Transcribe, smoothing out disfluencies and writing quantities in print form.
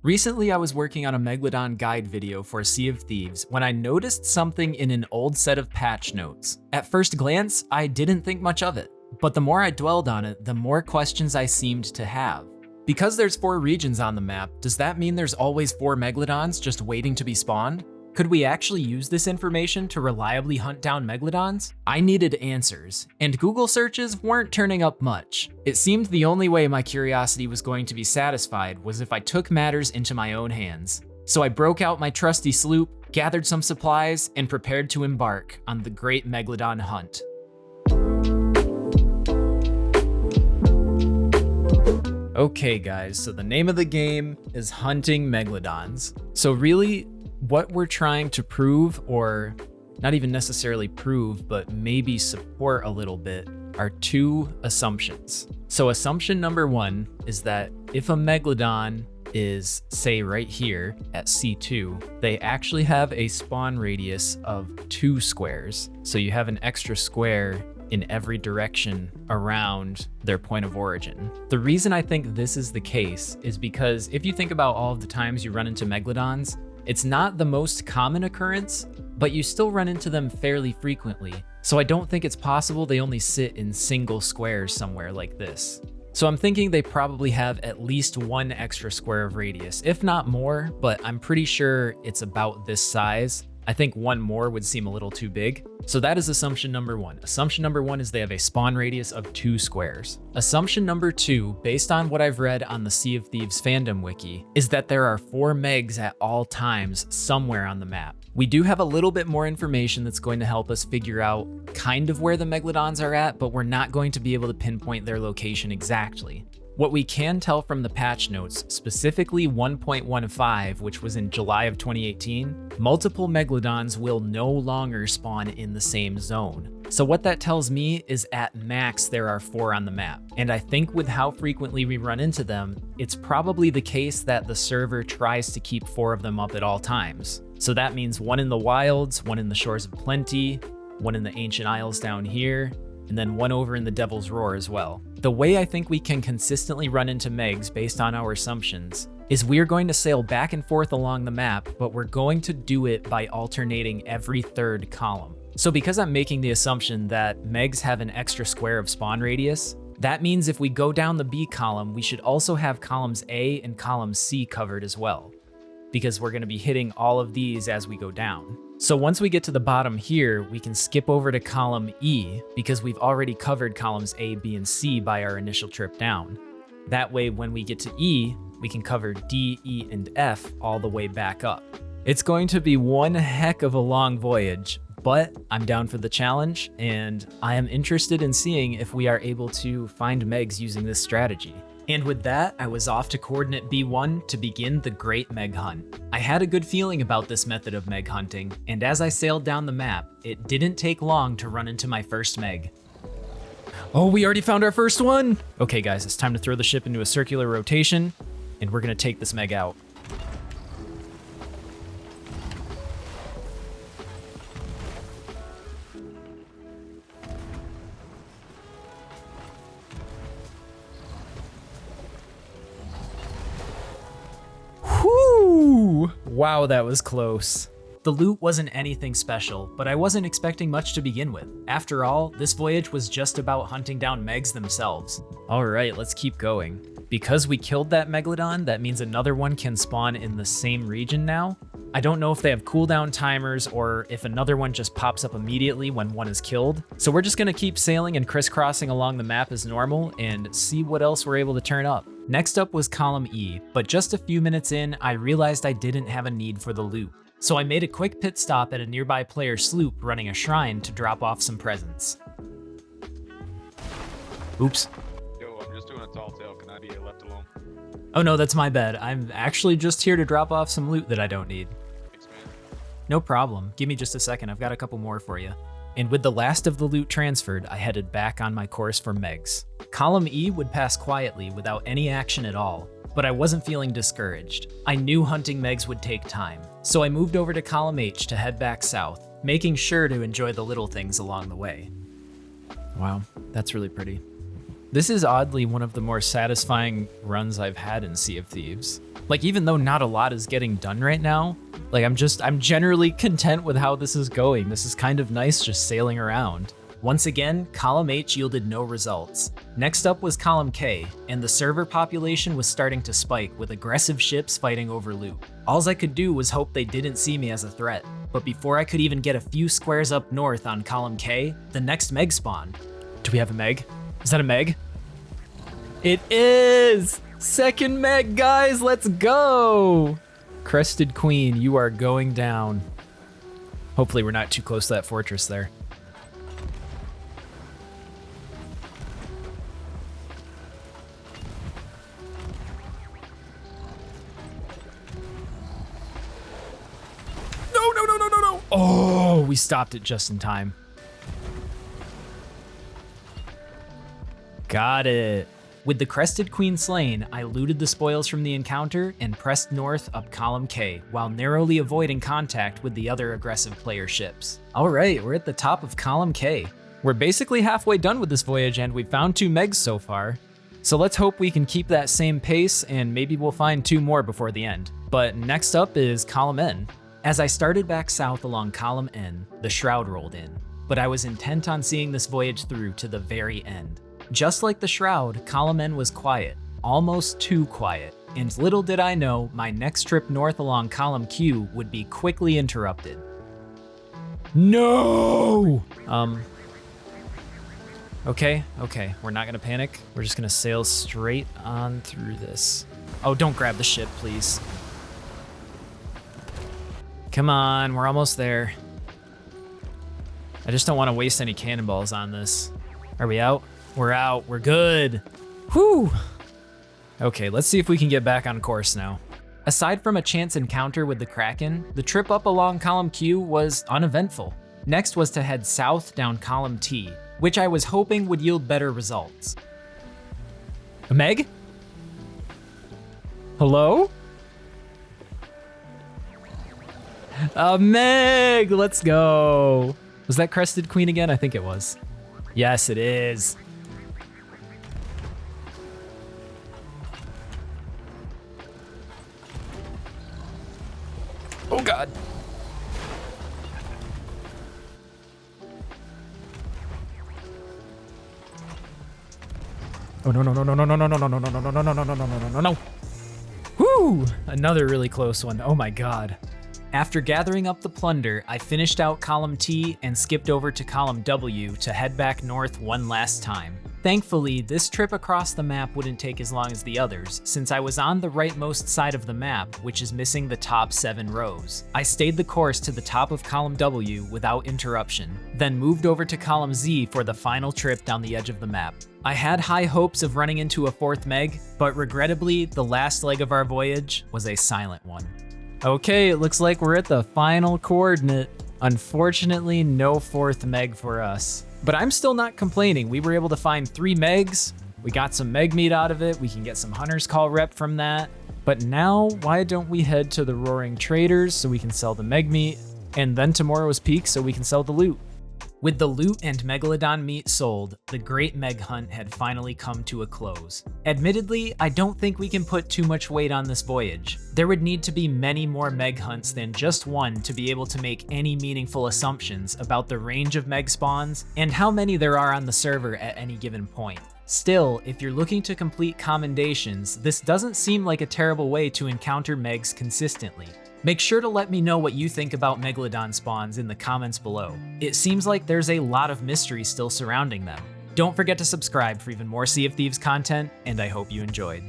Recently, I was working on a Megalodon guide video for Sea of Thieves when I noticed something in an old set of patch notes. At first glance, I didn't think much of it, but the more I dwelled on it, the more questions I seemed to have. Because there's 4 regions on the map, does that mean there's always 4 Megalodons just waiting to be spawned? Could we actually use this information to reliably hunt down Megalodons? I needed answers, and Google searches weren't turning up much. It seemed the only way my curiosity was going to be satisfied was if I took matters into my own hands. So I broke out my trusty sloop, gathered some supplies, and prepared to embark on the Great Megalodon Hunt. Okay guys, so the name of the game is hunting Megalodons. So really, what we're trying to prove, or not even necessarily prove, but maybe support a little bit, are 2 assumptions. So assumption number 1 is that if a Megalodon is, say, right here at C2, they actually have a spawn radius of 2 squares. So you have an extra square in every direction around their point of origin. The reason I think this is the case is because if you think about all of the times you run into Megalodons, it's not the most common occurrence, but you still run into them fairly frequently. So I don't think it's possible they only sit in single squares somewhere like this. So I'm thinking they probably have at least 1 extra square of radius, if not more, but I'm pretty sure it's about this size. I think 1 more would seem a little too big. So that is assumption number 1. Assumption number 1 is they have a spawn radius of 2 squares. Assumption number 2, based on what I've read on the Sea of Thieves fandom wiki, is that there are 4 megs at all times somewhere on the map. We do have a little bit more information that's going to help us figure out kind of where the Megalodons are at, but we're not going to be able to pinpoint their location exactly. What we can tell from the patch notes, specifically 1.15, which was in July of 2018, multiple Megalodons will no longer spawn in the same zone. So what that tells me is at max there are 4 on the map. And I think with how frequently we run into them, it's probably the case that the server tries to keep 4 of them up at all times. So that means 1 in the wilds, 1 in the shores of plenty, 1 in the ancient isles down here, and then 1 over in the Devil's Roar as well. The way I think we can consistently run into megs based on our assumptions is we're going to sail back and forth along the map, but we're going to do it by alternating every 3rd column. So because I'm making the assumption that megs have an extra square of spawn radius, that means if we go down the B column, we should also have columns A and column C covered as well, because we're going to be hitting all of these as we go down. So once we get to the bottom here, we can skip over to column E because we've already covered columns A, B, and C by our initial trip down. That way, when we get to E, we can cover D, E, and F all the way back up. It's going to be one heck of a long voyage, but I'm down for the challenge, and I am interested in seeing if we are able to find megs using this strategy. And with that, I was off to coordinate B1 to begin the Great Meg Hunt. I had a good feeling about this method of meg hunting, and as I sailed down the map, it didn't take long to run into my first meg. Oh, we already found our first one! Okay guys, it's time to throw the ship into a circular rotation, and we're gonna take this meg out. Wow, that was close. The loot wasn't anything special, but I wasn't expecting much to begin with. After all, this voyage was just about hunting down megs themselves. All right, let's keep going. Because we killed that Megalodon, that means another one can spawn in the same region now. I don't know if they have cooldown timers or if another one just pops up immediately when one is killed. So we're just gonna keep sailing and crisscrossing along the map as normal and see what else we're able to turn up. Next up was column E, but just a few minutes in, I realized I didn't have a need for the loot. So I made a quick pit stop at a nearby player sloop running a shrine to drop off some presents. Oops. Yo, I'm just doing a tall tale. Can I be left alone? Oh no, that's my bad. I'm actually just here to drop off some loot that I don't need. Thanks, man. No problem. Give me just a second. I've got a couple more for you. And with the last of the loot transferred, I headed back on my course for megs. Column E would pass quietly without any action at all, but I wasn't feeling discouraged. I knew hunting megs would take time, so I moved over to column H to head back south, making sure to enjoy the little things along the way. Wow, that's really pretty. This is oddly one of the more satisfying runs I've had in Sea of Thieves. Like, even though not a lot is getting done right now, like I'm generally content with how this is going. This is kind of nice just sailing around. Once again, column H yielded no results. Next up was column K, and the server population was starting to spike with aggressive ships fighting over loot. Alls I could do was hope they didn't see me as a threat, but before I could even get a few squares up north on column K, the next meg spawned. Do we have a meg? Is that a meg? It is! Second meg, guys, let's go! Crested Queen, you are going down. Hopefully we're not too close to that fortress there. No. Oh, we stopped it just in time. Got it. With the Crested Queen slain, I looted the spoils from the encounter and pressed north up column K, while narrowly avoiding contact with the other aggressive player ships. All right, we're at the top of column K. We're basically halfway done with this voyage and we've found 2 megs so far. So let's hope we can keep that same pace and maybe we'll find 2 more before the end. But next up is column N. As I started back south along column N, the Shroud rolled in, but I was intent on seeing this voyage through to the very end. Just like the Shroud, column N was quiet, almost too quiet, and little did I know my next trip north along column Q would be quickly interrupted. No! Okay, we're not gonna panic. We're just gonna sail straight on through this. Oh, don't grab the ship, please. Come on, we're almost there. I just don't want to waste any cannonballs on this. Are we out? We're out, we're good. Whew. Okay, let's see if we can get back on course now. Aside from a chance encounter with the Kraken, the trip up along column Q was uneventful. Next was to head south down column T, which I was hoping would yield better results. A meg? Hello? A meg, let's go. Was that Crested Queen again? I think it was. Yes, it is. Oh God. Oh no. Whoo! Another really close one. Oh my God. After gathering up the plunder, I finished out column T and skipped over to column W to head back north one last time. Thankfully, this trip across the map wouldn't take as long as the others, since I was on the rightmost side of the map, which is missing the top 7 rows. I stayed the course to the top of column W without interruption, then moved over to column Z for the final trip down the edge of the map. I had high hopes of running into a 4th meg, but regrettably, the last leg of our voyage was a silent one. Okay, it looks like we're at the final coordinate. Unfortunately, no 4th meg for us. But I'm still not complaining. We were able to find 3 megs. We got some meg meat out of it. We can get some Hunter's Call rep from that. But now, why don't we head to the Roaring Traders so we can sell the meg meat, and then Tomorrow's Peak so we can sell the loot. With the loot and Megalodon meat sold, the Great Meg Hunt had finally come to a close. Admittedly, I don't think we can put too much weight on this voyage. There would need to be many more Meg Hunts than just one to be able to make any meaningful assumptions about the range of Meg spawns and how many there are on the server at any given point. Still, if you're looking to complete commendations, this doesn't seem like a terrible way to encounter Megs consistently. Make sure to let me know what you think about Megalodon spawns in the comments below. It seems like there's a lot of mystery still surrounding them. Don't forget to subscribe for even more Sea of Thieves content, and I hope you enjoyed.